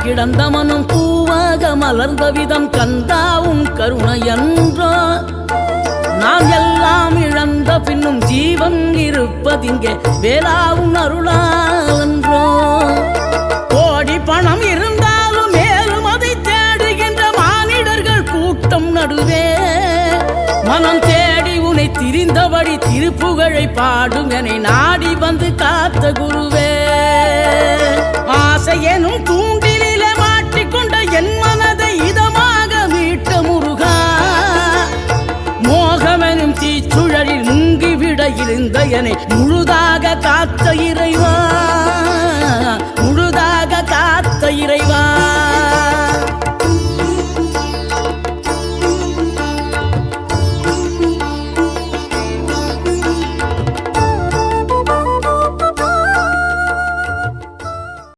கிடந்த மனம் பூவாக மலர்ந்த விதம் கந்தாவும் கருணையன்றோ நாம் எல்லாம் இழந்த பின்னும் ஜீவன் இருப்பதிங்கே வேளாவும் அருளாலன்றோ கோடி பணம் இருந்தாலும் மேலும் அதை தேடுகின்ற மானிடர்கள் கூட்டம் நடுவே மனம் தேடி உனை திரிந்தபடி திருப்புகழை பாடும் என நாடி வந்து காத்த குருவே ஆசை எனும் தூண்டிலே மாட்டிக்கொண்ட என் மனதை இதமாக மீட்ட முருகா மோகமெனும் தீச்சுழலில் முங்கிவிட இருந்த என்னை முழுதாக காத்த இறை